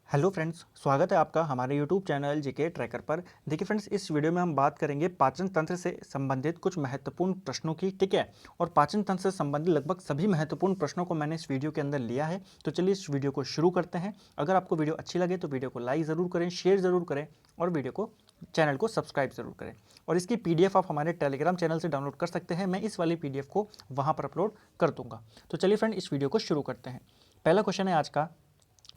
Hello friends, स्वागत है आपका हमारे यूट्यूब चैनल जीके ट्रैकर पर। देखिए फ्रेंड्स, इस वीडियो में हम बात करेंगे पाचन तंत्र से संबंधित कुछ महत्वपूर्ण प्रश्नों की, ठीक है। और पाचन तंत्र से संबंधित लगभग सभी महत्वपूर्ण प्रश्नों को मैंने इस वीडियो के अंदर लिया है। तो चलिए इस वीडियो को शुरू करते हैं। अगर आपको वीडियो अच्छी लगे तो वीडियो को लाइक ज़रूर करें, शेयर ज़रूर करें और वीडियो को चैनल को सब्सक्राइब ज़रूर करें। और इसकी PDF आप हमारे टेलीग्राम चैनल से डाउनलोड कर सकते हैं। मैं इस वाली PDF को वहाँ पर अपलोड कर दूँगा। तो चलिए फ्रेंड, इस वीडियो को शुरू करते हैं। पहला क्वेश्चन है आज का,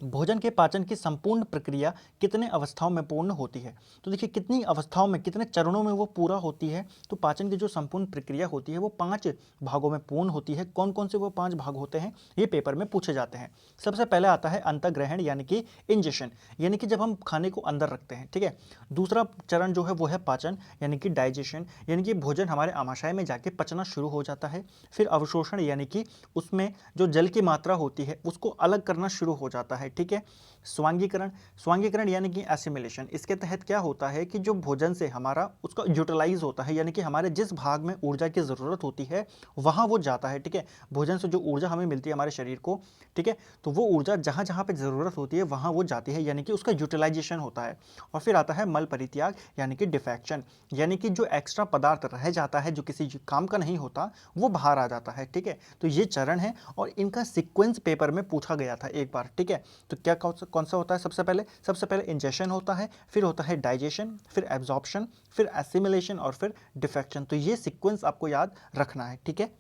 भोजन के पाचन की संपूर्ण प्रक्रिया कितने अवस्थाओं में पूर्ण होती है। तो देखिए, कितनी अवस्थाओं में, कितने चरणों में वो पूरा होती है। तो पाचन की जो संपूर्ण प्रक्रिया होती है वो 5 भागों में पूर्ण होती है। कौन कौन से वो 5 भाग होते हैं, ये पेपर में पूछे जाते हैं। सबसे पहले आता है अंतःग्रहण यानी कि इंजेशन, यानी कि जब हम खाने को अंदर रखते हैं, ठीक है। दूसरा चरण जो है वो है पाचन यानी कि डाइजेशन, यानी कि भोजन हमारे आमाशय में जाके पचना शुरू हो जाता है। फिर अवशोषण यानी कि उसमें जो जल की मात्रा होती है उसको अलग करना शुरू हो जाता है, ठीक है। स्वांगीकरण, स्वांगीकरण यानी कि एसिमिलेशन, इसके तहत क्या होता है कि जो भोजन से हमारा उसका यूटिलाइज होता है, यानी कि हमारे जिस भाग में ऊर्जा की ज़रूरत होती है वहाँ वो जाता है, ठीक है। भोजन से जो ऊर्जा हमें मिलती है हमारे शरीर को, ठीक है, तो वो ऊर्जा जहाँ जहाँ पे ज़रूरत होती है वहाँ वो जाती है, यानी कि उसका यूटिलाइजेशन होता है। और फिर आता है मल परित्याग यानी कि डिफेक्शन, यानी कि जो एक्स्ट्रा पदार्थ रह जाता है जो किसी काम का नहीं होता वो बाहर आ जाता है, ठीक है। तो ये चरण है और इनका सीक्वेंस पेपर में पूछा गया था एक बार, ठीक है। तो क्या कौन सा होता है, सबसे पहले इंजेशन होता है, फिर होता है डाइजेशन, फिर एब्जॉर्प्शन, फिर एसिमिलेशन और फिर डिफेक्शन। तो ये सीक्वेंस आपको याद रखना है, ठीक है।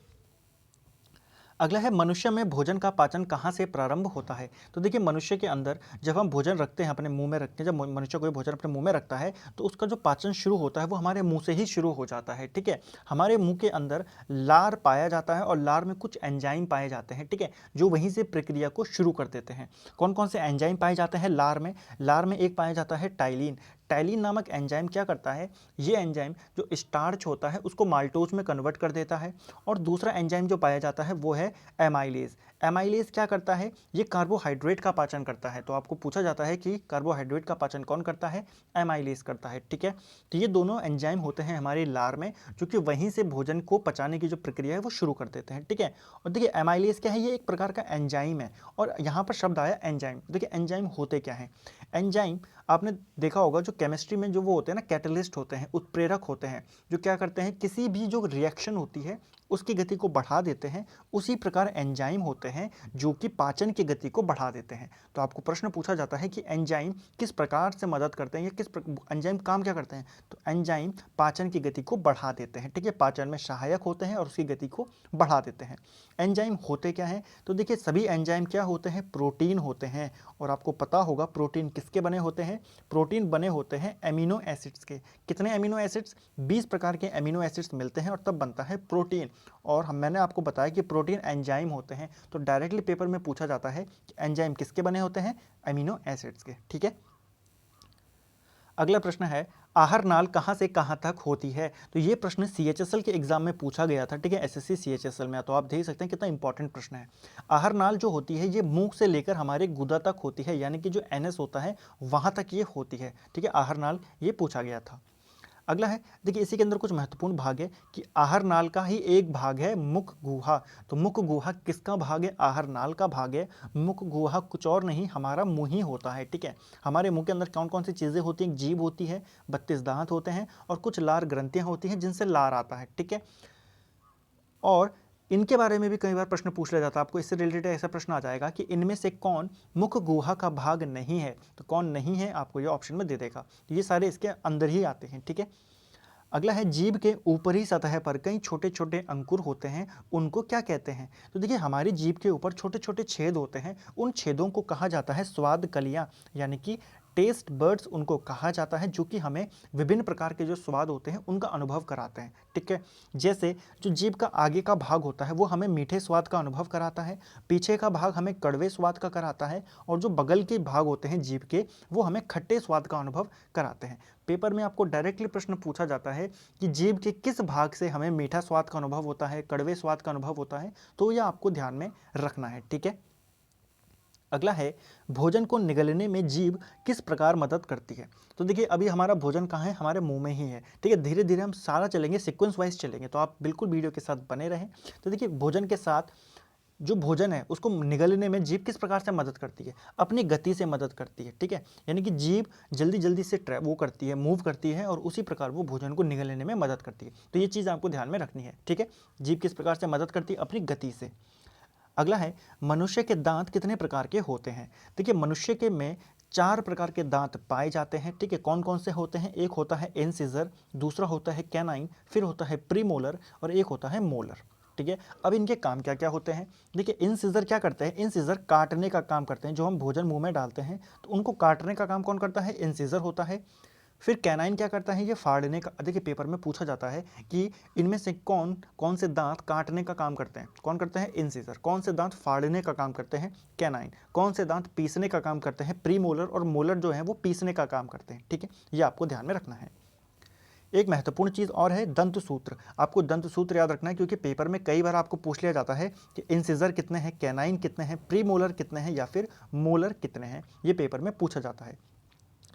अगला है, मनुष्य में भोजन का पाचन कहाँ से प्रारंभ होता है। तो देखिए, मनुष्य के अंदर जब हम भोजन रखते हैं, अपने मुंह में रखते हैं, जब मनुष्य कोई भोजन अपने मुंह में रखता है तो उसका जो पाचन शुरू होता है वो हमारे मुंह से ही शुरू हो जाता है, ठीक है। हमारे मुंह के अंदर लार पाया जाता है और लार में कुछ एंजाइम पाए जाते हैं, ठीक है, जो वहीं से प्रक्रिया को शुरू कर देते हैं। कौन कौन से एंजाइम पाए जाते हैं लार में? लार में एक पाया जाता है टाइलिन। टाइलिन नामक एंजाइम क्या करता है, ये एंजाइम जो स्टार्च होता है उसको माल्टोज में कन्वर्ट कर देता है। और दूसरा एंजाइम जो पाया जाता है वो है एमाइलेज। एमाइलेज क्या करता है, ये कार्बोहाइड्रेट का पाचन करता है। तो आपको पूछा जाता है कि कार्बोहाइड्रेट का पाचन कौन करता है, एमाइलेज करता है, ठीक है। तो ये दोनों एंजाइम होते हैं हमारी लार में, जो कि वहीं से भोजन को पचाने की जो प्रक्रिया है वो शुरू कर देते हैं, ठीक है। और देखिए, एमाइलेज क्या है, ये एक प्रकार का एंजाइम है। और यहाँ पर शब्द आया एंजाइम। देखिए, एंजाइम होते क्या हैं। एंजाइम आपने देखा होगा, जो केमिस्ट्री में जो वो होते हैं ना, कैटलिस्ट होते हैं, उत्प्रेरक होते हैं, जो क्या करते हैं, किसी भी जो रिएक्शन होती है उसकी गति को बढ़ा देते हैं। उसी प्रकार एंजाइम होते हैं जो कि पाचन की गति को बढ़ा देते हैं। तो आपको प्रश्न पूछा जाता है कि एंजाइम किस प्रकार से मदद करते हैं, या एंजाइम काम क्या करते हैं। तो एंजाइम पाचन की गति को बढ़ा देते हैं, ठीक है, पाचन में सहायक होते हैं और उसकी गति को बढ़ा देते हैं। एंजाइम होते क्या हैं, तो देखिए, सभी एंजाइम क्या होते हैं, प्रोटीन होते हैं। और आपको पता होगा प्रोटीन किसके बने होते हैं, प्रोटीन बने होते हैं एमिनो एसिड्स के। कितने एमिनो एसिड्स, 20 प्रकार के एमिनो एसिड्स मिलते हैं और तब बनता है प्रोटीन। और मैंने आपको बताया कि प्रोटीन एंजाइम होते हैं। तो डायरेक्टली पेपर में पूछा जाता है कि एंजाइम किसके बने होते हैं, एमिनो एसिड्स के, ठीक है। अगला प्रश्न है, आहार नाल कहाँ से कहाँ तक होती है। तो ये प्रश्न CHSL के एग्जाम में पूछा गया था, ठीक है, SSC CHSL में। तो आप देख सकते हैं कितना इंपॉर्टेंट प्रश्न है। आहार नाल जो होती है ये मुंह से लेकर हमारे गुदा तक होती है, यानी कि जो NS होता है वहाँ तक ये होती है, ठीक है। आहार नाल ये पूछा गया था। अगला है, देखिए, इसी के अंदर कुछ महत्वपूर्ण भाग है कि आहार नाल का ही एक भाग है मुख गुहा। तो मुख गुहा किसका भाग है, आहार नाल का भाग है। मुख गुहा कुछ और नहीं, हमारा मुंह ही होता है, ठीक है। हमारे मुंह के अंदर कौन कौन सी चीज़ें होती हैं, जीभ होती है, 32 दांत होते हैं और कुछ लार ग्रंथियां होती हैं जिनसे लार आता है, ठीक है। और इनके बारे में भी कई बार प्रश्न पूछ लिया जाता है, आपको इससे रिलेटेड ऐसा प्रश्न आ जाएगा कि इनमें से कौन मुख गुहा का भाग नहीं है। तो कौन नहीं है, आपको ये ऑप्शन में दे देगा। तो ये सारे इसके अंदर ही आते हैं, ठीक है। अगला है, जीभ के ऊपरी सतह पर कई छोटे छोटे अंकुर होते हैं, उनको क्या कहते हैं। तो देखिए, हमारी जीभ के ऊपर छोटे छोटे छेद होते हैं, उन छेदों को कहा जाता है स्वाद कलियां, यानी कि टेस्ट बर्ड्स उनको कहा जाता है, जो कि हमें विभिन्न प्रकार के जो स्वाद होते हैं उनका अनुभव कराते हैं, ठीक है। जैसे जो जीभ का आगे का भाग होता है वो हमें मीठे स्वाद का अनुभव कराता है, पीछे का भाग हमें कड़वे स्वाद का कराता है, और जो बगल के भाग होते हैं जीभ के वो हमें खट्टे स्वाद का अनुभव कराते हैं। पेपर में आपको डायरेक्टली प्रश्न पूछा जाता है कि जीभ के किस भाग से हमें मीठा स्वाद का अनुभव होता है, कड़वे स्वाद का अनुभव होता है, तो यह आपको ध्यान में रखना है, ठीक है। अगला है, भोजन को निगलने में जीभ किस प्रकार मदद करती है। तो देखिए, अभी हमारा भोजन कहाँ है, हमारे मुंह में ही है, ठीक है। धीरे धीरे हम सारा चलेंगे, सीक्वेंस वाइज चलेंगे, तो आप बिल्कुल वीडियो के साथ बने रहें। तो देखिए, भोजन के साथ जो भोजन है उसको निगलने में जीभ किस प्रकार से मदद करती है, अपनी गति से मदद करती है, ठीक है। यानी कि जीभ जल्दी जल्दी से वो करती है, मूव करती है और उसी प्रकार वो भोजन को निगलने में मदद करती है। तो ये चीज़ आपको ध्यान में रखनी है, ठीक है। जीभ किस प्रकार से मदद करती है, अपनी गति से। अगला है, मनुष्य के दांत कितने प्रकार के होते हैं। देखिए मनुष्य के में 4 प्रकार के दांत पाए जाते हैं, ठीक है। कौन कौन से होते हैं, एक होता है इंसिजर, दूसरा होता है कैनाइन, फिर होता है प्रीमोलर और एक होता है मोलर, ठीक है। अब इनके काम क्या क्या होते हैं। देखिए इंसिजर क्या करते हैं, इंसिजर काटने का काम करते हैं। जो हम भोजन मुंह में डालते हैं तो उनको काटने का काम कौन करता है, इंसिजर होता है। फिर कैनाइन क्या करता है, ये फाड़ने का। देखिए पेपर में पूछा जाता है कि इनमें से कौन कौन से दांत काटने का काम करते हैं, कौन करते हैं, इंसिजर। कौन से दांत फाड़ने का काम करते हैं, कैनाइन। कौन से दांत पीसने का काम करते हैं, प्रीमोलर। और मोलर जो है वो पीसने का काम करते हैं, ठीक है। ये आपको ध्यान में रखना है। एक महत्वपूर्ण चीज़ और है दंत सूत्र। आपको दंत सूत्र याद रखना है क्योंकि पेपर में कई बार आपको पूछ लिया जाता है कि इंसिजर कितने हैं, कैनाइन कितने हैं, प्रीमोलर कितने हैं या फिर मोलर कितने हैं। ये पेपर में पूछा जाता है।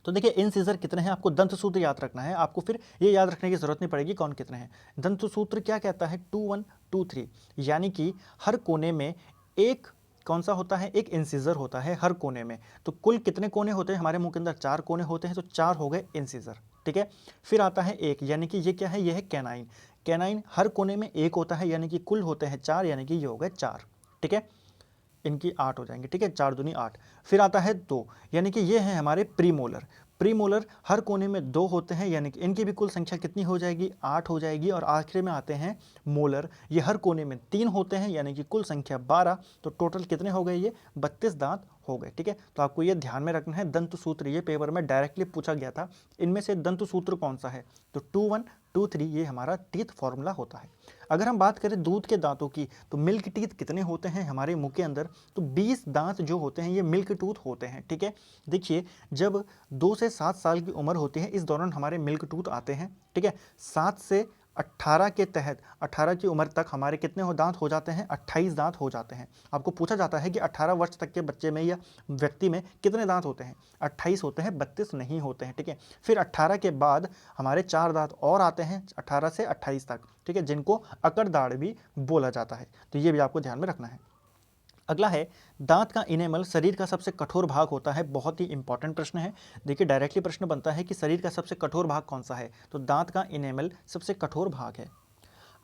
तो देखिए इंसिजर कितने हैं, आपको दंत सूत्र याद रखना है। आपको फिर ये याद रखने की जरूरत नहीं पड़ेगी कौन कितने हैं। दंत सूत्र क्या कहता है, 2 1 2 3, यानी कि हर कोने में एक कौन सा होता है, एक इंसिजर होता है हर कोने में। तो कुल कितने कोने होते हैं, हमारे मुंह के अंदर 4 कोने होते हैं, तो 4 हो गए इंसिजर, ठीक है। फिर आता है एक, यानी कि ये क्या है, ये है कैनाइन। कैनाइन हर कोने में एक होता है, यानी कि कुल होते हैं 4, यानी कि ये हो गए 4, ठीक है। इनकी 8 हो जाएंगे, ठीक है, 4 दूनी 8। फिर आता है 2, यानी कि ये हैं हमारे प्रीमोलर। प्रीमोलर हर कोने में 2 होते हैं, यानी कि इनकी भी कुल संख्या कितनी हो जाएगी, 8 हो जाएगी। और आखिर में आते हैं मोलर, ये हर कोने में 3 होते हैं, यानी कि कुल संख्या 12। तो टोटल कितने हो गए, ये 32 दांत हो गए, ठीक है। तो आपको ये ध्यान में रखना है दंत सूत्र, ये पेपर में डायरेक्टली पूछा गया था, इनमें से दंत सूत्र कौन सा है। तो 2 1 2 3 ये हमारा टीथ फॉर्मूला होता है। अगर हम बात करें दूध के दांतों की, तो मिल्क टीथ कितने होते हैं हमारे मुंह के अंदर, तो 20 दांत जो होते हैं ये मिल्क टूथ होते हैं, ठीक है। देखिए जब 2 से 7 साल की उम्र होती है इस दौरान हमारे मिल्क टूथ आते हैं, ठीक है। 7 से 18 के तहत, 18 की उम्र तक हमारे कितने हो दांत हो जाते हैं, 28 दांत हो जाते हैं। आपको पूछा जाता है कि 18 वर्ष तक के बच्चे में या व्यक्ति में कितने दांत होते हैं, 28 होते हैं, 32 नहीं होते हैं, ठीक है। फिर 18 के बाद हमारे 4 दांत और आते हैं 18 से 28 तक, ठीक है, जिनको अकड़ दाढ़ भी बोला जाता है। तो ये भी आपको ध्यान में रखना है। अगला है, दांत का इनेमल शरीर का सबसे कठोर भाग होता है। बहुत ही इंपॉर्टेंट प्रश्न है। देखिए डायरेक्टली प्रश्न बनता है कि शरीर का सबसे कठोर भाग कौन सा है, तो दांत का इनेमल सबसे कठोर भाग है।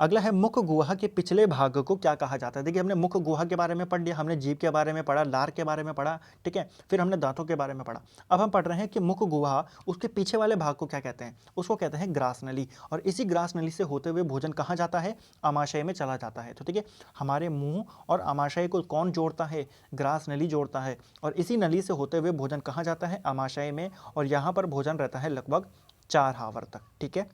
अगला है, मुख गुहा के पिछले भाग को क्या कहा जाता है। देखिए हमने मुख गुहा के बारे में पढ़ लिया, हमने जीभ के बारे में पढ़ा, लार के बारे में पढ़ा, ठीक है। फिर हमने दांतों के बारे में पढ़ा। अब हम पढ़ रहे हैं कि मुख गुहा, उसके पीछे वाले भाग को क्या कहते हैं, उसको कहते हैं ग्रास नली। और इसी ग्रास नली से होते हुए भोजन कहाँ जाता है, आमाशय में चला जाता है। तो ठीक है, हमारे मुंह और आमाशय को कौन जोड़ता है, ग्रास नली जोड़ता है। और इसी नली से होते हुए भोजन कहाँ जाता है, आमाशय में। और यहाँ पर भोजन रहता है लगभग 4 हावर तक, ठीक है।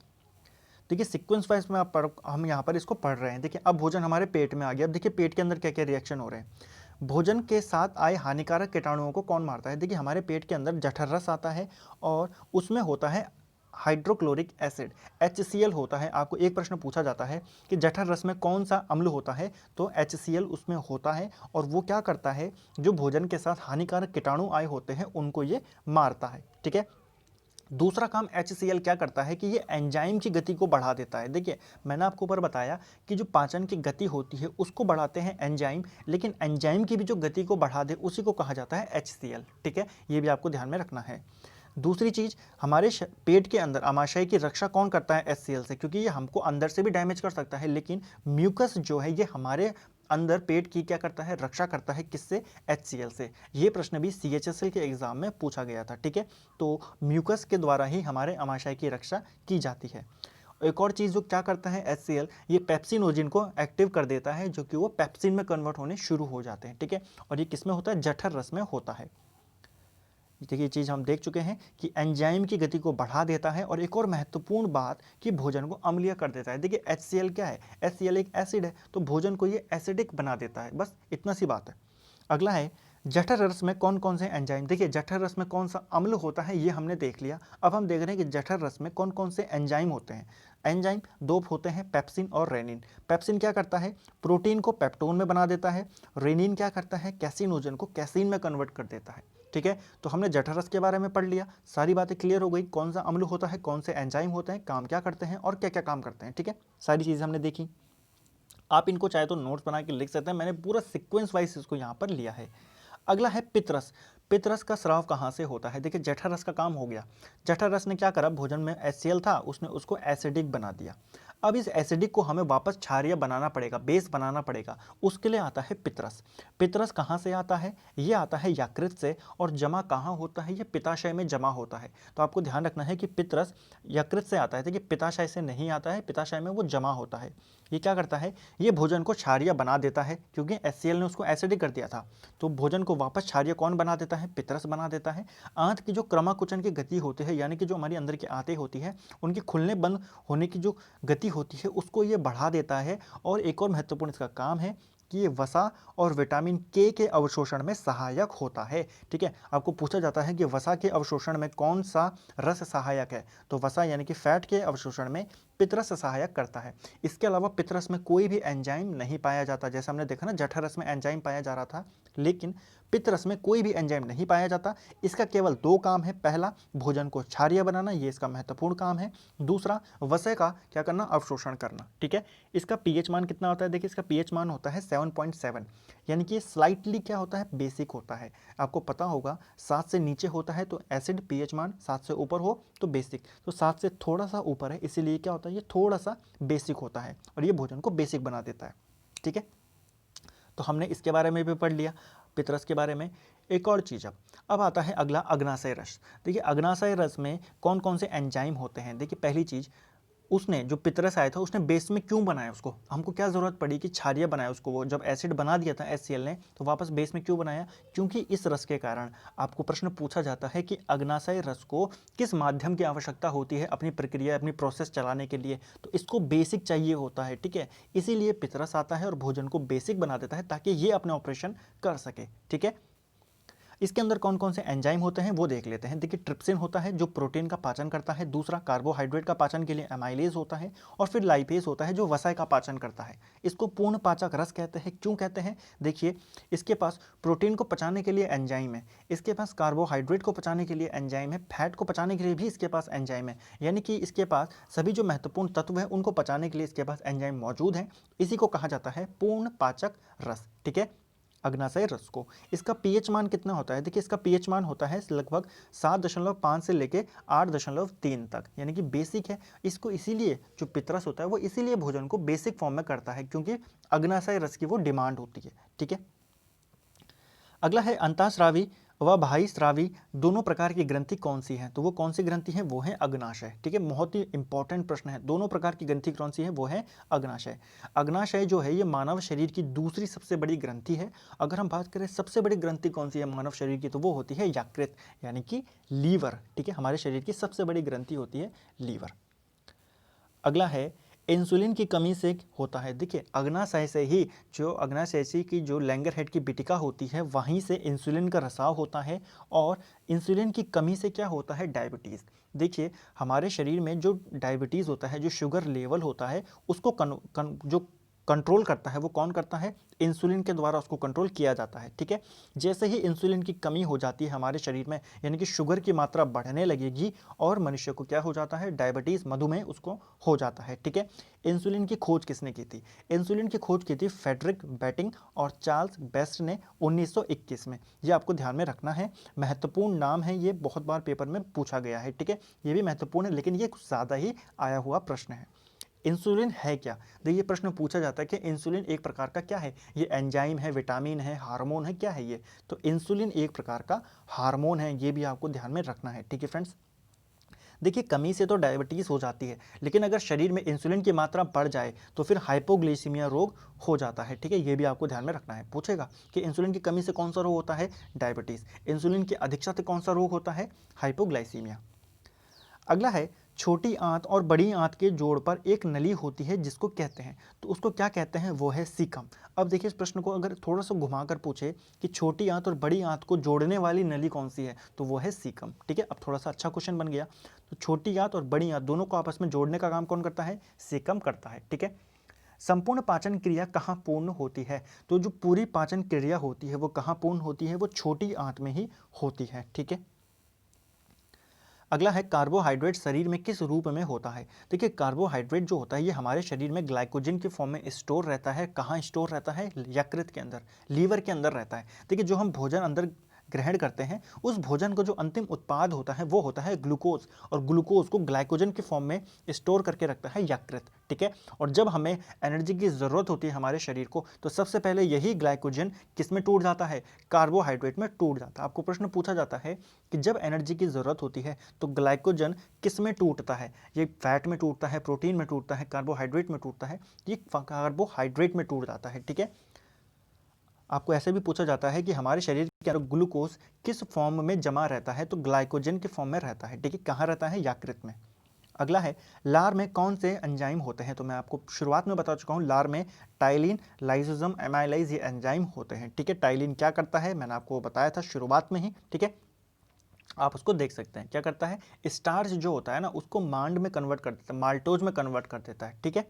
देखिए सीक्वेंस वाइज में हम यहाँ पर इसको पढ़ रहे हैं। देखिए अब भोजन हमारे पेट में आ गया। अब देखिए पेट के अंदर क्या क्या रिएक्शन हो रहे हैं। भोजन के साथ आए हानिकारक कीटाणुओं को कौन मारता है। देखिए हमारे पेट के अंदर जठर रस आता है और उसमें होता है हाइड्रोक्लोरिक एसिड, HCl होता है। आपको एक प्रश्न पूछा जाता है कि जठर रस में कौन सा अम्ल होता है, तो HCl उसमें होता है। और वो क्या करता है, जो भोजन के साथ हानिकारक कीटाणु आए होते हैं उनको ये मारता है, ठीक है। दूसरा काम HCl क्या करता है कि ये एंजाइम की गति को बढ़ा देता है। देखिए मैंने आपको ऊपर बताया कि जो पाचन की गति होती है उसको बढ़ाते हैं एंजाइम, लेकिन एंजाइम की भी जो गति को बढ़ा दे उसी को कहा जाता है HCl, ठीक है। ये भी आपको ध्यान में रखना है। दूसरी चीज, हमारे पेट के अंदर आमाशय की रक्षा कौन करता है HCl से, क्योंकि ये हमको अंदर से भी डैमेज कर सकता है, लेकिन म्यूकस जो है ये हमारे अंदर पेट की क्या करता है, रक्षा करता है। किससे, HCl से। ये प्रश्न भी CHSL के एग्जाम में पूछा गया था, ठीक है। तो म्यूकस के द्वारा ही हमारे आमाशय की रक्षा की जाती है। एक और चीज़ जो क्या करता है HCl, ये पेप्सिनोजिन को एक्टिव कर देता है, जो कि वो पेप्सिन में कन्वर्ट होने शुरू हो जाते हैं, ठीक है। और ये किस में होता है, जठर रस में होता है। देखिए ये चीज़ हम देख चुके हैं कि एंजाइम की गति को बढ़ा देता है। और एक और महत्वपूर्ण बात कि भोजन को अम्लीय कर देता है। देखिए HCl क्या है, HCl एक एसिड है, तो भोजन को ये एसिडिक बना देता है, बस इतना सी बात है। अगला है, जठर रस में कौन कौन से एंजाइम। देखिए जठर रस में कौन सा अम्ल होता है ये हमने देख लिया। अब हम देख रहे हैं कि जठर रस में कौन कौन से एंजाइम होते हैं। एंजाइम दो होते हैं, पेप्सिन और रेनिन। पेप्सिन क्या करता है, प्रोटीन को पेप्टोन में बना देता है। रेनिन क्या करता है, कैसिनोजन को कैसीन में कन्वर्ट कर देता है, ठीक है। तो हमने जठर रस के बारे में पढ़ लिया, सारी बातें क्लियर हो गई। कौन सा अम्ल होता है, कौन से एंजाइम होते हैं, काम क्या करते हैं और क्या क्या काम करते हैं, ठीक है। सारी चीज़ें हमने देखी। आप इनको चाहे तो नोट्स बना के लिख सकते हैं, मैंने पूरा सीक्वेंस वाइज इसको यहाँ पर लिया है। अगला है पितरस। पितरस का स्राव कहाँ से होता है? देखिए जठररस का काम हो गया। जठररस ने क्या करा, भोजन में HCl था, उसने उसको एसिडिक बना दिया। अब इस एसिडिक को हमें वापस क्षारीय बनाना पड़ेगा, बेस बनाना पड़ेगा, उसके लिए आता है पितरस। पितरस कहाँ से आता है? ये आता है यकृत से, और जमा कहाँ होता है? ये पित्ताशय में जमा होता है। तो आपको ध्यान रखना है कि पितरस यकृत से आता है, देखिए पित्ताशय से नहीं आता है, पित्ताशय में वो जमा होता है। ये क्या करता है? ये भोजन को क्षारीय बना देता है, क्योंकि HCl ने उसको एसिडिक कर दिया था। तो भोजन को वापस क्षारीय कौन बना देता है? पितरस बना देता है। आंत की जो क्रमाकुचन की गति होती है, यानी कि जो हमारी अंदर की आंतें होती है, उनकी खुलने बंद होने की जो गति होती है, उसको ये बढ़ा देता है। और एक और महत्वपूर्ण इसका काम है कि ये वसा और विटामिन के अवशोषण में सहायक होता है। ठीक है, आपको पूछा जाता है कि वसा के अवशोषण में कौन सा रस सहायक है? तो वसा यानी कि फैट के अवशोषण में पितरस सहायक करता है। इसके अलावा पितरस में कोई भी एंजाइम नहीं पाया जाता। जैसे हमने देखा ना, जठररस में एंजाइम पाया जा रहा था, लेकिन पितरस में कोई भी एंजाइम नहीं पाया जाता। इसका केवल दो काम है, पहला भोजन को क्षारीय बनाना, ये इसका महत्वपूर्ण काम है। दूसरा वसा का क्या करना? अवशोषण करना। ठीक है, इसका पीएच मान कितना होता है? देखिए इसका पीएच मान होता है 7.7, यानी कि स्लाइटली क्या होता है? बेसिक होता है। आपको पता होगा 7 से नीचे होता है तो एसिड, पीएच मान 7 से ऊपर हो तो बेसिक, तो 7 से थोड़ा सा ऊपर है, इसीलिए क्या होता है? ये थोड़ा सा बेसिक होता है और ये भोजन को बेसिक बना देता है। ठीक है, तो हमने इसके बारे में भी पढ़ लिया, पितरस के बारे में। एक और चीज़ अब आता है अगला, अग्नाशय रस। देखिए अग्नाशय रस में कौन कौन से एंजाइम होते हैं? देखिए पहली चीज़, उसने जो पितरस आया था उसने बेस में क्यों बनाया उसको? हमको क्या ज़रूरत पड़ी कि क्षारीय बनाया उसको? वो जब एसिड बना दिया था HCl ने, तो वापस बेस में क्यों बनाया? क्योंकि इस रस के कारण आपको प्रश्न पूछा जाता है कि अग्नाशय रस को किस माध्यम की आवश्यकता होती है अपनी प्रक्रिया, अपनी प्रोसेस चलाने के लिए? तो इसको बेसिक चाहिए होता है। ठीक है, इसीलिए पितरस आता है और भोजन को बेसिक बना देता है ताकि ये अपने ऑपरेशन कर सके। ठीक है, इसके अंदर कौन कौन से एंजाइम होते हैं वो देख लेते हैं। देखिए ट्रिप्सिन होता है जो प्रोटीन का पाचन करता है, दूसरा कार्बोहाइड्रेट का पाचन के लिए एमाइलेज होता है, और फिर लाइपेज होता है जो वसा का पाचन करता है। इसको पूर्ण पाचक रस कहते हैं। क्यों कहते हैं? देखिए इसके पास प्रोटीन को पचाने के लिए एंजाइम है, इसके पास कार्बोहाइड्रेट को पचाने के लिए एंजाइम है, फैट को पचाने के लिए भी इसके पास एंजाइम है, यानी कि इसके पास सभी जो महत्वपूर्ण तत्व हैं उनको पचाने के लिए इसके पास एंजाइम मौजूद है। इसी को कहा जाता है पूर्ण पाचक रस। ठीक है, अग्नाशय रस को। इसका पीएच मान कितना होता है? देखिए इसका पीएच मान होता है लगभग 7.5 से लेके 8.3 तक, यानी कि बेसिक है। इसको इसीलिए जो पितरस होता है वो इसीलिए भोजन को बेसिक फॉर्म में करता है, क्योंकि अग्नाशय रस की वो डिमांड होती है। ठीक है, अगला है अंतःस्रावी व बाह्यस्रावी दोनों प्रकार की ग्रंथि कौन सी है? तो वो कौन सी ग्रंथि है? वो है अग्नाशय। ठीक है, बहुत ही इंपॉर्टेंट प्रश्न है। दोनों प्रकार की ग्रंथि कौन सी है? वो है अग्नाशय। अग्नाशय जो है ये मानव शरीर की दूसरी सबसे बड़ी ग्रंथि है। अगर हम बात करें सबसे बड़ी ग्रंथि कौन सी है मानव शरीर की, तो वो होती है यकृत, यानी कि लीवर। ठीक है, हमारे शरीर की सबसे बड़ी ग्रंथि होती है लीवर। अगला है इंसुलिन की कमी से होता है। देखिए अग्नाशय से ही, जो अग्नाशय की जो लैंगरहैड की पिटिका होती है, वहीं से इंसुलिन का रिसाव होता है, और इंसुलिन की कमी से क्या होता है? डायबिटीज़। देखिए हमारे शरीर में जो डायबिटीज़ होता है, जो शुगर लेवल होता है, उसको जो कंट्रोल करता है वो कौन करता है? इंसुलिन के द्वारा उसको कंट्रोल किया जाता है। ठीक है, जैसे ही इंसुलिन की कमी हो जाती है हमारे शरीर में, यानी कि शुगर की मात्रा बढ़ने लगेगी और मनुष्य को क्या हो जाता है? डायबिटीज़, मधुमेह उसको हो जाता है। ठीक है, इंसुलिन की खोज किसने की थी? इंसुलिन की खोज की थी फ्रेडरिक बेटिंग और चार्ल्स बेस्ट ने 1921 में। ये आपको ध्यान में रखना है, महत्वपूर्ण नाम है ये, बहुत बार पेपर में पूछा गया है। ठीक है, ये भी महत्वपूर्ण है, लेकिन ये कुछ ज़्यादा ही आया हुआ प्रश्न है। इंसुलिन है क्या? देखिए प्रश्न पूछा जाता है कि इंसुलिन एक प्रकार का क्या है? ये एंजाइम है, विटामिन है, हार्मोन है, क्या है ये? तो इंसुलिन एक प्रकार का हार्मोन है, ये भी आपको ध्यान में रखना है। ठीक है फ्रेंड्स, देखिए कमी से तो डायबिटीज़ हो जाती है, लेकिन अगर शरीर में इंसुलिन की मात्रा बढ़ जाए तो फिर हाइपोग्लाइसीमिया रोग हो जाता है। ठीक है, ये भी आपको ध्यान में रखना है। पूछेगा कि इंसुलिन की कमी से कौन सा रोग होता है? डायबिटीज़। इंसुलिन की अधिकता से कौन सा रोग होता है? हाइपोग्लाइसीमिया। अगला है छोटी आंत और बड़ी आंत के जोड़ पर एक नली होती है जिसको कहते हैं, तो उसको क्या कहते हैं? वो है सीकम। अब देखिए इस प्रश्न को अगर थोड़ा सा घुमाकर पूछे कि छोटी आंत और बड़ी आंत को जोड़ने वाली नली कौन सी है, तो वो है सीकम। ठीक है, अब थोड़ा सा अच्छा क्वेश्चन बन गया। तो छोटी आंत और बड़ी आंत दोनों को आपस में जोड़ने का काम कौन करता है? सीकम करता है। ठीक है, संपूर्ण पाचन क्रिया कहाँ पूर्ण होती है? तो जो पूरी पाचन क्रिया होती है वो कहाँ पूर्ण होती है? वो छोटी आंत में ही होती है। ठीक है, अगला है कार्बोहाइड्रेट शरीर में किस रूप में होता है। देखिए कार्बोहाइड्रेट जो होता है ये हमारे शरीर में ग्लाइकोजन के फॉर्म में स्टोर रहता है। कहाँ स्टोर रहता है? यकृत के अंदर, लीवर के अंदर रहता है। देखिए जो हम भोजन अंदर ग्रहण करते हैं उस भोजन का जो अंतिम उत्पाद होता है वो होता है ग्लूकोज, और ग्लूकोज को ग्लाइकोजन के फॉर्म में स्टोर करके रखता है यकृत, ठीक है। और जब हमें एनर्जी की ज़रूरत होती है हमारे शरीर को, तो सबसे पहले यही ग्लाइकोजन किस में टूट जाता है? कार्बोहाइड्रेट में टूट जाता है। आपको प्रश्न पूछा जाता है कि जब एनर्जी की ज़रूरत होती है तो ग्लाइकोजन किस में टूटता है? ये फैट में टूटता है, प्रोटीन में टूटता है, कार्बोहाइड्रेट में टूटता है? ये कार्बोहाइड्रेट में टूट जाता है, ठीक है। आपको ऐसे भी पूछा जाता है कि हमारे शरीर के अंदर ग्लूकोज किस फॉर्म में जमा रहता है? तो ग्लाइकोजन के फॉर्म में रहता है, ठीक है। कहाँ रहता है? यकृत में। अगला है लार में कौन से एंजाइम होते हैं? तो मैं आपको शुरुआत में बता चुका हूँ, लार में टाइलिन, लाइसोसोम, एमाइलाइज, ये एंजाइम होते हैं, ठीक है। टाइलिन क्या करता है? मैंने आपको बताया था शुरुआत में ही, ठीक है। आप उसको देख सकते हैं, क्या करता है? स्टार्च जो होता है ना उसको मांड में कन्वर्ट कर देता है, माल्टोज में कन्वर्ट कर देता है, ठीक है।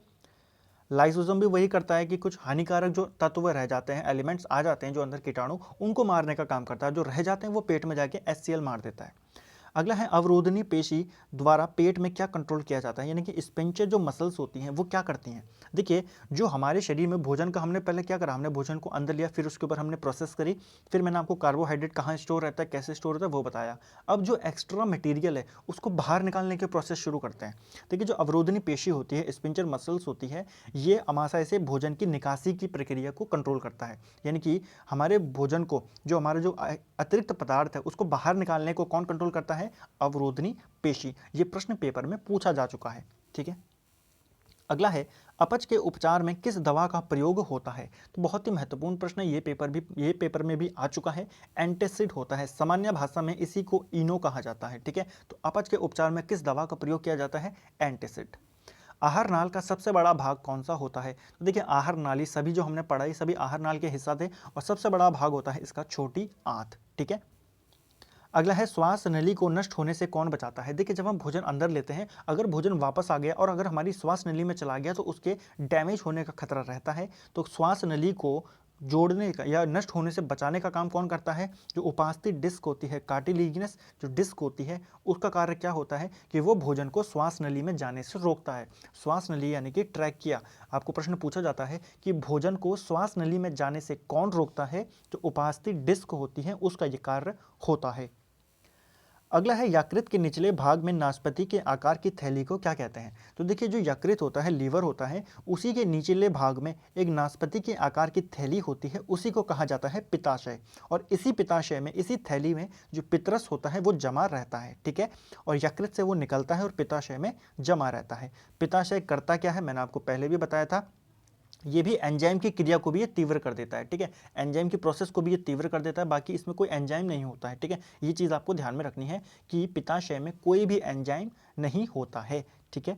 लाइसोसोम भी वही करता है कि कुछ हानिकारक जो तत्व रह जाते हैं, एलिमेंट्स आ जाते हैं जो अंदर कीटाणु, उनको मारने का काम करता है। जो रह जाते हैं वो पेट में जाके HCl मार देता है। अगला है अवरोधनी पेशी द्वारा पेट में क्या कंट्रोल किया जाता है? यानी कि स्पिंचर जो मसल्स होती हैं वो क्या करती हैं? देखिए जो हमारे शरीर में भोजन का हमने पहले क्या करा, हमने भोजन को अंदर लिया, फिर उसके ऊपर हमने प्रोसेस करी, फिर मैंने आपको कार्बोहाइड्रेट कहाँ स्टोर रहता है, कैसे स्टोर होता है वो बताया। अब जो एक्स्ट्रा मटेरियल है उसको बाहर निकालने के प्रोसेस शुरू करते हैं। देखिए जो अवरोधनी पेशी होती है, स्पिंचर मसल्स होती है, ये अमाशय से भोजन की निकासी की प्रक्रिया को कंट्रोल करता है। यानी कि हमारे भोजन को, जो हमारे जो अतिरिक्त पदार्थ है उसको बाहर निकालने को कौन कंट्रोल करता है? अवरोधनी पेशी। ये प्रश्न पेपर में पूछा जा चुका है, ठीक है। अगला है अपच के उपचार में किस दवा का प्रयोग होता है? तो बहुत ही महत्वपूर्ण प्रश्न है, ये पेपर में भी आ चुका है। एंटासिड होता है, सामान्य भाषा में इसी को इनो कहा जाता है, ठीक है। तो अपच के उपचार में किस दवा का प्रयोग किया जाता है? एंटासिड। आहार नाल का सबसे बड़ा भाग कौन सा होता है? तो देखिए आहार नाली, सभी जो हमने पढ़ाई सभी आहार नाल के हिस्सा थे, और सबसे बड़ा भाग होता है इसका छोटी आंत, ठीक है। अगला है श्वास नली को नष्ट होने से कौन बचाता है? देखिए जब हम भोजन अंदर लेते हैं, अगर भोजन वापस आ गया और अगर हमारी श्वास नली में चला गया तो उसके डैमेज होने का खतरा रहता है। तो श्वास नली को जोड़ने का या नष्ट होने से बचाने का काम कौन करता है? जो उपास्थि डिस्क होती है, कार्टिलेजिनस जो डिस्क होती है, उसका कार्य क्या होता है कि वो भोजन को श्वास नली में जाने से रोकता है। श्वास नली यानी कि ट्रैकिया। आपको प्रश्न पूछा जाता है कि भोजन को श्वास नली में जाने से कौन रोकता है? जो उपास्थि डिस्क होती है उसका ये कार्य होता है। अगला है यकृत के निचले भाग में नाशपाती के आकार की थैली को क्या कहते हैं? तो देखिए जो यकृत होता है, लीवर होता है, उसी के निचले भाग में एक नाशपाती के आकार की थैली होती है, उसी को कहा जाता है पित्ताशय। और इसी पित्ताशय में, इसी थैली में जो पितरस होता है वो जमा रहता है, ठीक है। और यकृत से वो निकलता है और पित्ताशय में जमा रहता है। पित्ताशय करता क्या है? मैंने आपको पहले भी बताया था, ये भी एंजाइम की क्रिया को भी ये तीव्र कर देता है, ठीक है। एंजाइम की प्रोसेस को भी ये तीव्र कर देता है, बाकी इसमें कोई एंजाइम नहीं होता है, ठीक है। ये चीज़ आपको ध्यान में रखनी है कि पित्ताशय में कोई भी एंजाइम नहीं होता है, ठीक है।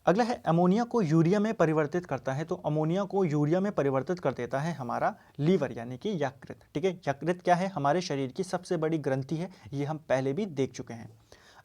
अगला है अमोनिया को यूरिया में परिवर्तित करता है। तो अमोनिया को यूरिया में परिवर्तित कर देता है हमारा लीवर यानी कि यकृत, ठीक है। यकृत क्या है? हमारे शरीर की सबसे बड़ी ग्रंथि है, ये हम पहले भी देख चुके हैं।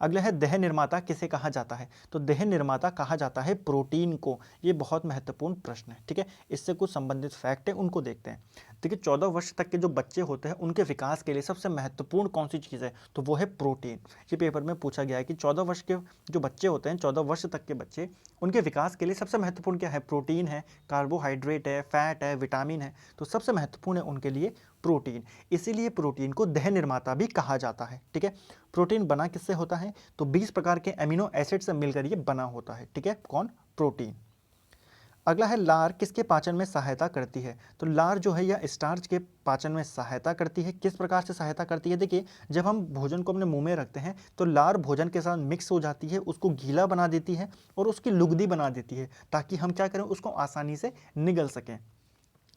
अगला है देह निर्माता किसे कहा जाता है? तो देह निर्माता कहा जाता है प्रोटीन को। ये बहुत महत्वपूर्ण प्रश्न है, ठीक है। इससे कुछ संबंधित फैक्ट है, उनको देखते हैं। देखिए 14 वर्ष तक के जो बच्चे होते हैं उनके विकास के लिए सबसे महत्वपूर्ण कौन सी चीज़ है? तो वो है प्रोटीन। ये पेपर में पूछा गया है कि 14 वर्ष के जो बच्चे होते हैं, 14 वर्ष तक के बच्चे, उनके विकास के लिए सबसे महत्वपूर्ण क्या है? प्रोटीन है, कार्बोहाइड्रेट है, फैट है, विटामिन है। तो सबसे महत्वपूर्ण है उनके लिए प्रोटीन। इसीलिए प्रोटीन को देह निर्माता भी कहा जाता है, ठीक है। प्रोटीन बना किससे होता है? तो 20 प्रकार के एमिनो एसिड से मिलकर ये बना होता है, ठीक है। कौन? प्रोटीन। अगला है लार किसके पाचन में सहायता करती है? तो लार जो है यह स्टार्च के पाचन में सहायता करती है। किस प्रकार से सहायता करती है? देखिए जब हम भोजन को अपने मुंह में रखते हैं तो लार भोजन के साथ मिक्स हो जाती है, उसको गीला बना देती है और उसकी लुगदी बना देती है, ताकि हम क्या करें, उसको आसानी से निगल सकें।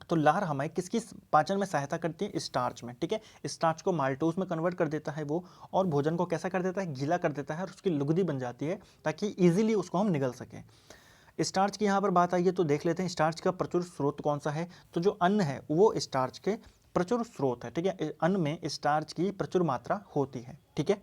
तो लार हमें किसकी पाचन में सहायता करती है? स्टार्च में, ठीक है। स्टार्च को माल्टोज में कन्वर्ट कर देता है वो, और भोजन को कैसा कर देता है? गीला कर देता है और उसकी लुगदी बन जाती है, ताकि इजीली उसको हम निगल सकें। स्टार्च की यहाँ पर बात आई है तो देख लेते हैं स्टार्च का प्रचुर स्रोत कौन सा है। तो जो अन्न है वो स्टार्च के प्रचुर स्रोत है, ठीक है। अन्न में स्टार्च की प्रचुर मात्रा होती है, ठीक है।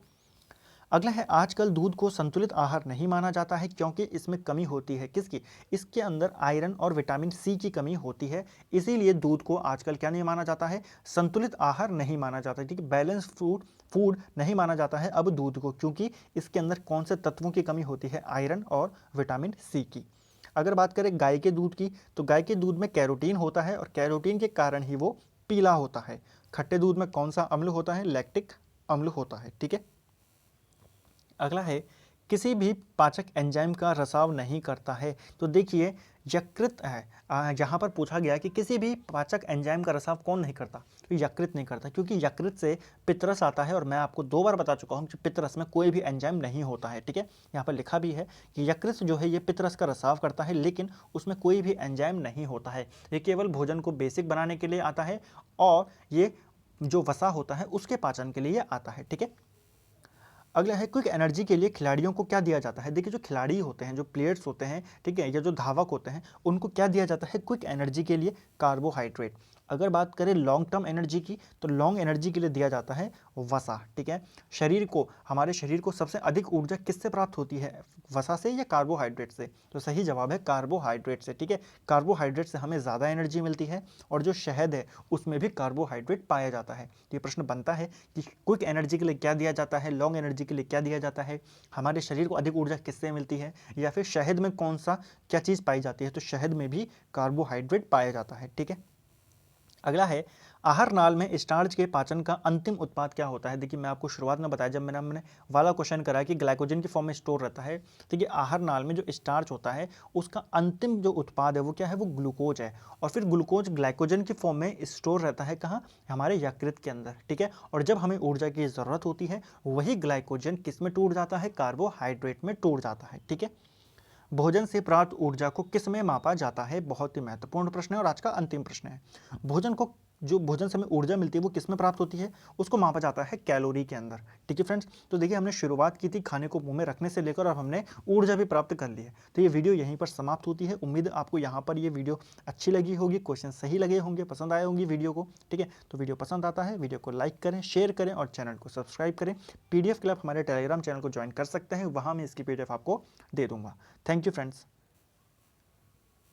अगला है, आजकल दूध को संतुलित आहार नहीं माना जाता है क्योंकि इसमें कमी होती है। किसकी? इसके अंदर आयरन और विटामिन सी की कमी होती है, इसीलिए दूध को आजकल क्या नहीं माना जाता है? संतुलित आहार नहीं माना जाता है। ठीक है, बैलेंस फूड फूड नहीं माना जाता है अब दूध को, क्योंकि इसके अंदर कौन से तत्वों की कमी होती है? आयरन और विटामिन सी की। अगर बात करें गाय के दूध की, तो गाय के दूध में कैरोटीन होता है और कैरोटीन के कारण ही वो पीला होता है। खट्टे दूध में कौन सा अम्ल होता है? लैक्टिक अम्ल होता है। ठीक है, अगला है, किसी भी पाचक एंजाइम का रिसाव नहीं करता है। तो देखिए, यकृत है, यहाँ पर पूछा गया कि किसी भी पाचक एंजाइम का रिसाव कौन नहीं करता, तो यकृत नहीं करता, क्योंकि यकृत से पित्ररस आता है और मैं आपको 2 बार बता चुका हूँ कि पित्ररस में कोई भी एंजाइम नहीं होता है। ठीक है, यहाँ पर लिखा भी है कि यकृत जो है ये पित्ररस का रिसाव करता है, लेकिन उसमें कोई भी एंजाइम नहीं होता है। ये केवल भोजन को बेसिक बनाने के लिए आता है और ये जो वसा होता है उसके पाचन के लिए आता है। ठीक है, अगला है, क्विक एनर्जी के लिए खिलाड़ियों को क्या दिया जाता है? देखिए, जो खिलाड़ी होते हैं, जो प्लेयर्स होते हैं, ठीक है, या जो धावक होते हैं, उनको क्या दिया जाता है क्विक एनर्जी के लिए? कार्बोहाइड्रेट। अगर बात करें लॉन्ग टर्म एनर्जी की, तो लॉन्ग एनर्जी के लिए दिया जाता है वसा। ठीक है, हमारे शरीर को सबसे अधिक ऊर्जा किससे प्राप्त होती है? वसा से या कार्बोहाइड्रेट से? तो सही जवाब है कार्बोहाइड्रेट से। ठीक है, कार्बोहाइड्रेट से हमें ज़्यादा एनर्जी मिलती है और जो शहद है उसमें भी कार्बोहाइड्रेट पाया जाता है। तो ये प्रश्न बनता है कि क्विक एनर्जी के लिए क्या दिया जाता है, लॉन्ग एनर्जी के लिए क्या दिया जाता है, हमारे शरीर को अधिक ऊर्जा किससे मिलती है, या फिर शहद में कौन सा क्या चीज़ पाई जाती है? तो शहद में भी कार्बोहाइड्रेट पाया जाता है। ठीक है, अगला है, आहार नाल में स्टार्च के पाचन का अंतिम उत्पाद क्या होता है? देखिए, मैं आपको शुरुआत में बताया, जब हमने वाला क्वेश्चन करा कि ग्लाइकोजन की फॉर्म में स्टोर रहता है, देखिए आहार नाल में जो स्टार्च होता है उसका अंतिम जो उत्पाद है वो क्या है? वो ग्लूकोज है, और फिर ग्लूकोज ग्लाइकोजन की फॉर्म में स्टोर रहता है कहाँ? हमारे यकृत के अंदर। ठीक है, और जब हमें ऊर्जा की ज़रूरत होती है वही ग्लाइकोजन किस में टूट जाता है? कार्बोहाइड्रेट में टूट जाता है। ठीक है, भोजन से प्राप्त ऊर्जा को किस में मापा जाता है? बहुत ही महत्वपूर्ण प्रश्न है और आज का अंतिम प्रश्न है। भोजन से हमें ऊर्जा मिलती है वो किस में प्राप्त होती है? उसको मापा जाता है कैलोरी के अंदर। ठीक है फ्रेंड्स, तो देखिए, हमने शुरुआत की थी खाने को मुंह में रखने से लेकर, अब हमने ऊर्जा भी प्राप्त कर ली है। तो ये वीडियो यहीं पर समाप्त होती है। उम्मीद है आपको यहाँ पर ये वीडियो अच्छी लगी होगी, क्वेश्चन सही लगे होंगे, पसंद आए होंगी वीडियो को। ठीक है, तो वीडियो पसंद आता है वीडियो को लाइक करें, शेयर करें और चैनल को सब्सक्राइब करें। PDF के लिए आप हमारे टेलीग्राम चैनल को ज्वाइन कर सकते हैं, वहाँ मैं इसकी PDF आपको दे दूंगा। Thank you friends.